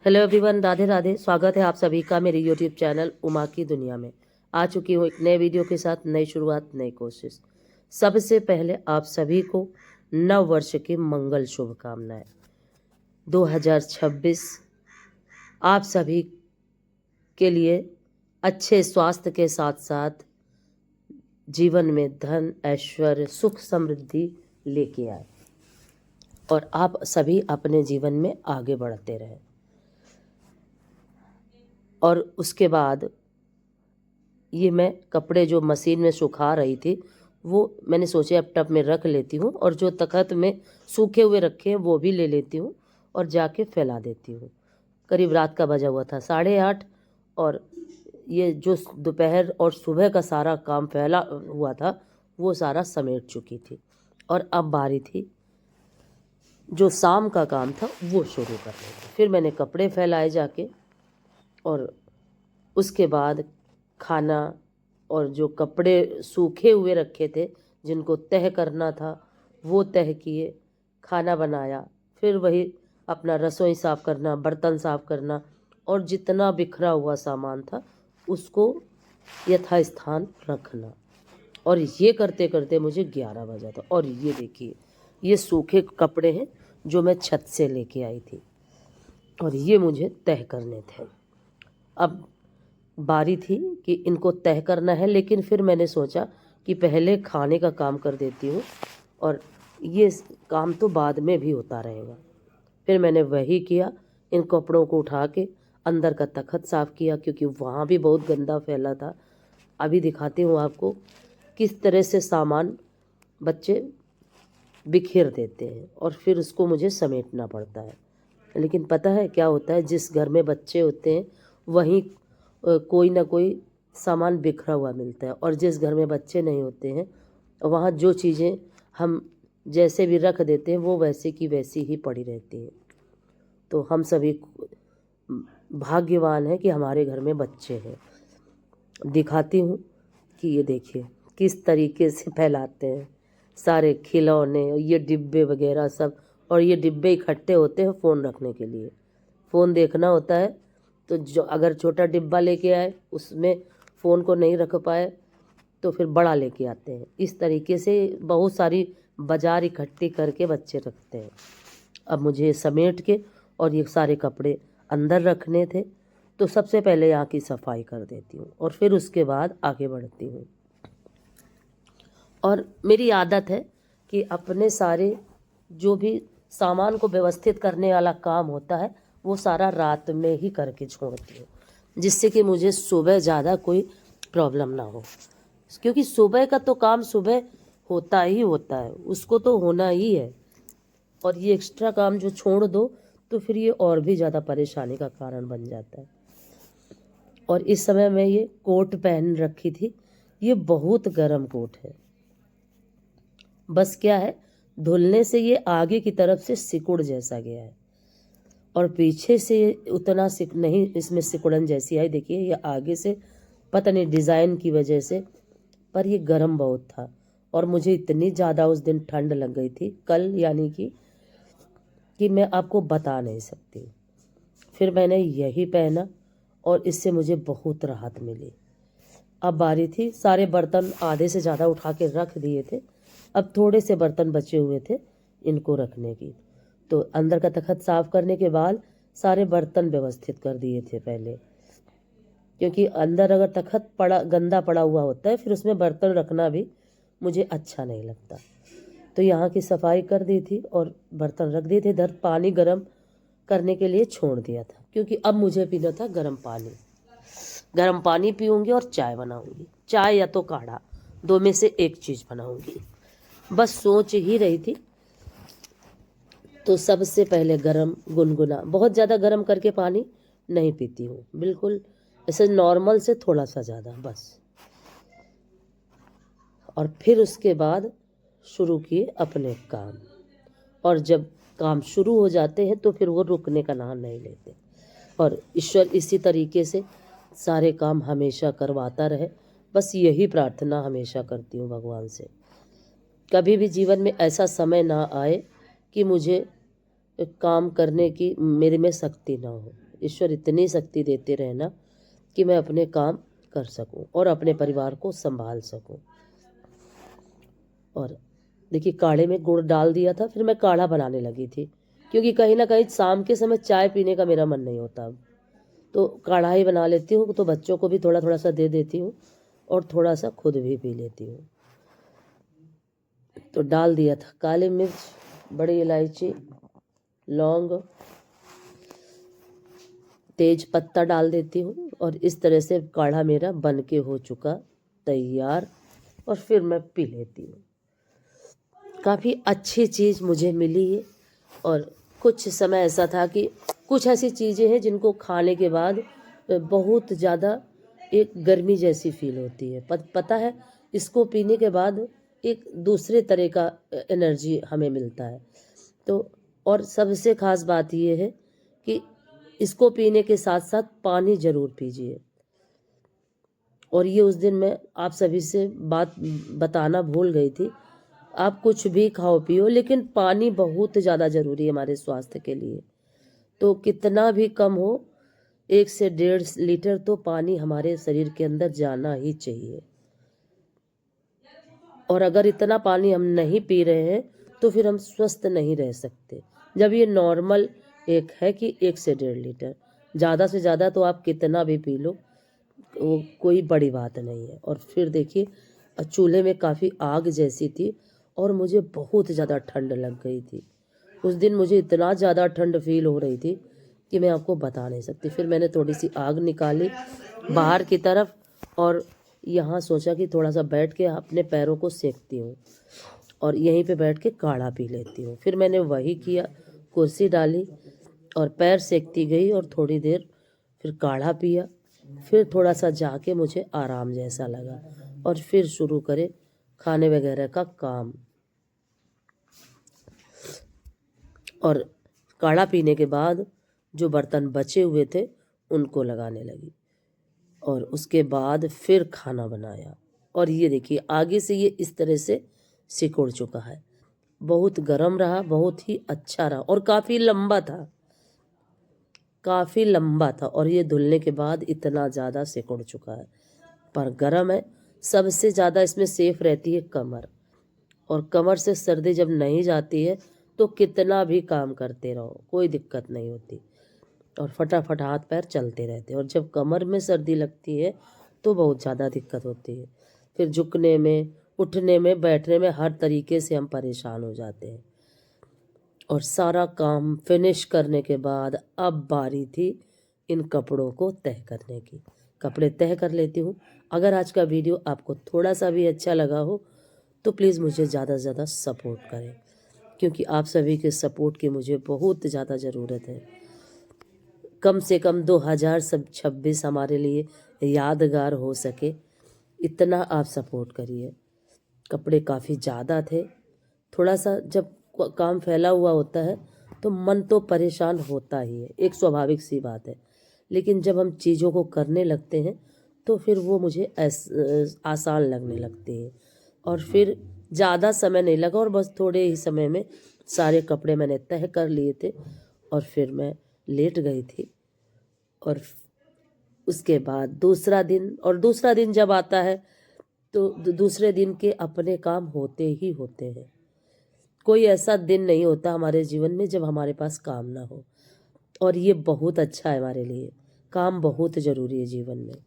Hello everyone, Radhe Radhe. स्वागत है आप सभी का मेरे यूट्यूब चैनल उमा की दुनिया में। आ चुकी हूँ एक नए वीडियो के साथ। नई शुरुआत, नई कोशिश। सबसे पहले आप सभी को नव वर्ष की मंगल शुभकामनाएं। 2026 आप सभी के लिए अच्छे स्वास्थ्य के साथ साथ जीवन में धन, ऐश्वर्य, सुख, समृद्धि लेके आए और आप सभी अपने जीवन में आगे बढ़ते रहें। और उसके बाद ये मैं कपड़े जो मशीन में सुखा रही थी वो मैंने सोचे अब टब में रख लेती हूँ, और जो तखत में सूखे हुए रखे हैं वो भी ले लेती हूँ और जाके फैला देती हूँ। करीब रात का बजा हुआ था 8:30, और ये जो दोपहर और सुबह का सारा काम फैला हुआ था वो सारा समेट चुकी थी, और अब बारी थी जो शाम का काम था वो शुरू करने की। फिर मैंने कपड़े फैलाए जाके, और उसके बाद खाना और जो कपड़े सूखे हुए रखे थे जिनको तह करना था वो तह किए, खाना बनाया। फिर वही अपना रसोई साफ़ करना, बर्तन साफ़ करना, और जितना बिखरा हुआ सामान था उसको यथास्थान रखना। और ये करते करते मुझे 11 बजा था। और ये देखिए, ये सूखे कपड़े हैं जो मैं छत से लेके आई थी, और ये मुझे तह करने थे। अब बारी थी कि इनको तह करना है, लेकिन फिर मैंने सोचा कि पहले खाने का काम कर देती हूँ और ये काम तो बाद में भी होता रहेगा। फिर मैंने वही किया, इन कपड़ों को उठा के अंदर का तखत साफ़ किया क्योंकि वहाँ भी बहुत गंदा फैला था। अभी दिखाती हूँ आपको किस तरह से सामान बच्चे बिखेर देते हैं और फिर उसको मुझे समेटना पड़ता है। लेकिन पता है क्या होता है, जिस घर में बच्चे होते हैं वहीं कोई ना कोई सामान बिखरा हुआ मिलता है, और जिस घर में बच्चे नहीं होते हैं वहाँ जो चीज़ें हम जैसे भी रख देते हैं वो वैसे की वैसी ही पड़ी रहती हैं। तो हम सभी भाग्यवान हैं कि हमारे घर में बच्चे हैं। दिखाती हूँ कि ये देखिए किस तरीके से फैलाते हैं सारे खिलौने, ये डिब्बे वगैरह सब। और ये डिब्बे इकट्ठे होते हैं फ़ोन रखने के लिए। फ़ोन देखना होता है तो जो अगर छोटा डिब्बा लेके आए उसमें फ़ोन को नहीं रख पाए तो फिर बड़ा लेके आते हैं। इस तरीके से बहुत सारी बाज़ार इकट्ठी करके बच्चे रखते हैं। अब मुझे समेट के और ये सारे कपड़े अंदर रखने थे, तो सबसे पहले यहाँ की सफाई कर देती हूँ और फिर उसके बाद आगे बढ़ती हूँ। और मेरी आदत है कि अपने सारे जो भी सामान को व्यवस्थित करने वाला काम होता है वो सारा रात में ही करके छोड़ती हूँ, जिससे कि मुझे सुबह ज़्यादा कोई प्रॉब्लम ना हो। क्योंकि सुबह का तो काम सुबह होता ही होता है, उसको तो होना ही है। और ये एक्स्ट्रा काम जो छोड़ दो तो फिर ये और भी ज़्यादा परेशानी का कारण बन जाता है। और इस समय मैं ये कोट पहन रखी थी, ये बहुत गर्म कोट है। बस क्या है, धुलने से ये आगे की तरफ से सिकुड़ जैसा गया है और पीछे से उतना नहीं इसमें सिकुड़न जैसी आई। देखिए ये आगे से पता नहीं डिज़ाइन की वजह से, पर ये गर्म बहुत था। और मुझे इतनी ज़्यादा उस दिन ठंड लग गई थी कल, यानी कि मैं आपको बता नहीं सकती। फिर मैंने यही पहना और इससे मुझे बहुत राहत मिली। अब बारी थी, सारे बर्तन आधे से ज़्यादा उठा के रख दिए थे, अब थोड़े से बर्तन बचे हुए थे इनको रखने की। तो अंदर का तखत साफ़ करने के बाद सारे बर्तन व्यवस्थित कर दिए थे पहले, क्योंकि अंदर अगर तखत गंदा पड़ा हुआ होता है फिर उसमें बर्तन रखना भी मुझे अच्छा नहीं लगता। तो यहाँ की सफाई कर दी थी और बर्तन रख दिए थे। इधर पानी गर्म करने के लिए छोड़ दिया था, क्योंकि अब मुझे पीना था गर्म पानी। गर्म पानी पीऊँगी और चाय बनाऊँगी, चाय या तो काढ़ा, दो में से एक चीज़ बनाऊँगी। बस सोच ही रही थी। तो सबसे पहले गरम गुनगुना, बहुत ज़्यादा गरम करके पानी नहीं पीती हूँ, बिल्कुल ऐसे नॉर्मल से थोड़ा सा ज़्यादा बस। और फिर उसके बाद शुरू किए अपने काम, और जब काम शुरू हो जाते हैं तो फिर वो रुकने का नाम नहीं लेते। और ईश्वर इसी तरीके से सारे काम हमेशा करवाता रहे, बस यही प्रार्थना हमेशा करती हूँ भगवान से। कभी भी जीवन में ऐसा समय ना आए कि मुझे काम करने की मेरे में शक्ति ना हो। ईश्वर इतनी शक्ति देते रहे ना कि मैं अपने काम कर सकूं और अपने परिवार को संभाल सकूं। और देखिए काढ़े में गुड़ डाल दिया था, फिर मैं काढ़ा बनाने लगी थी, क्योंकि कहीं ना कहीं शाम के समय चाय पीने का मेरा मन नहीं होता अब, तो काढ़ा ही बना लेती हूँ। तो बच्चों को भी थोड़ा थोड़ा सा दे देती हूँ और थोड़ा सा खुद भी पी लेती हूँ। तो डाल दिया था काली मिर्च, बड़ी इलायची, लौंग, तेज पत्ता डाल देती हूँ और इस तरह से काढ़ा मेरा बन के हो चुका तैयार। और फिर मैं पी लेती हूँ। काफ़ी अच्छी चीज़ मुझे मिली है। और कुछ समय ऐसा था कि कुछ ऐसी चीज़ें हैं जिनको खाने के बाद बहुत ज़्यादा एक गर्मी जैसी फील होती है। पता है, इसको पीने के बाद एक दूसरे तरह का एनर्जी हमें मिलता है। तो और सबसे ख़ास बात ये है कि इसको पीने के साथ साथ पानी ज़रूर पीजिए। और ये उस दिन मैं आप सभी से बात बताना भूल गई थी। आप कुछ भी खाओ पियो, लेकिन पानी बहुत ज़्यादा ज़रूरी है हमारे स्वास्थ्य के लिए। तो कितना भी कम हो, 1 से 1.5 लीटर तो पानी हमारे शरीर के अंदर जाना ही चाहिए। और अगर इतना पानी हम नहीं पी रहे हैं तो फिर हम स्वस्थ नहीं रह सकते। जब ये नॉर्मल एक है कि 1 से 1.5 लीटर, ज़्यादा से ज़्यादा तो आप कितना भी पी लो, वो कोई बड़ी बात नहीं है। और फिर देखिए चूल्हे में काफ़ी आग जैसी थी और मुझे बहुत ज़्यादा ठंड लग गई थी। उस दिन मुझे इतना ज़्यादा ठंड फील हो रही थी कि मैं आपको बता नहीं सकती। फिर मैंने थोड़ी सी आग निकाली बाहर की तरफ और यहाँ सोचा कि थोड़ा सा बैठ के अपने पैरों को सेकती हूँ और यहीं पे बैठ के काढ़ा पी लेती हूँ। फिर मैंने वही किया, कुर्सी डाली और पैर सेकती गई और थोड़ी देर फिर काढ़ा पिया। फिर थोड़ा सा जाके मुझे आराम जैसा लगा और फिर शुरू करे खाने वगैरह का काम। और काढ़ा पीने के बाद जो बर्तन बचे हुए थे उनको लगाने लगी और उसके बाद फिर खाना बनाया। और ये देखिए आगे से ये इस तरह से सिकुड़ चुका है। बहुत गर्म रहा, बहुत ही अच्छा रहा और काफ़ी लंबा था, काफ़ी लंबा था। और ये धुलने के बाद इतना ज़्यादा सिकुड़ चुका है, पर गर्म है। सबसे ज़्यादा इसमें सेफ रहती है कमर, और कमर से सर्दी जब नहीं जाती है तो कितना भी काम करते रहो कोई दिक्कत नहीं होती और फटाफट हाथ पैर चलते रहते हैं। और जब कमर में सर्दी लगती है तो बहुत ज़्यादा दिक्कत होती है। फिर झुकने में, उठने में, बैठने में हर तरीके से हम परेशान हो जाते हैं। और सारा काम फिनिश करने के बाद अब बारी थी इन कपड़ों को तह करने की। कपड़े तह कर लेती हूँ। अगर आज का वीडियो आपको थोड़ा सा भी अच्छा लगा हो तो प्लीज़ मुझे ज़्यादा से ज़्यादा सपोर्ट करें, क्योंकि आप सभी के सपोर्ट की मुझे बहुत ज़्यादा ज़रूरत है। कम से कम 2026 हमारे लिए यादगार हो सके, इतना आप सपोर्ट करिए। कपड़े काफ़ी ज़्यादा थे। थोड़ा सा जब काम फैला हुआ होता है तो मन तो परेशान होता ही है, एक स्वाभाविक सी बात है। लेकिन जब हम चीज़ों को करने लगते हैं तो फिर वो मुझे आसान लगने लगती है। और फिर ज़्यादा समय नहीं लगा और बस थोड़े ही समय में सारे कपड़े मैंने तह कर लिए थे और फिर मैं लेट गई थी। और उसके बाद दूसरा दिन जब आता है तो दूसरे दिन के अपने काम होते ही होते हैं। कोई ऐसा दिन नहीं होता हमारे जीवन में जब हमारे पास काम ना हो, और ये बहुत अच्छा है हमारे लिए। काम बहुत ज़रूरी है जीवन में।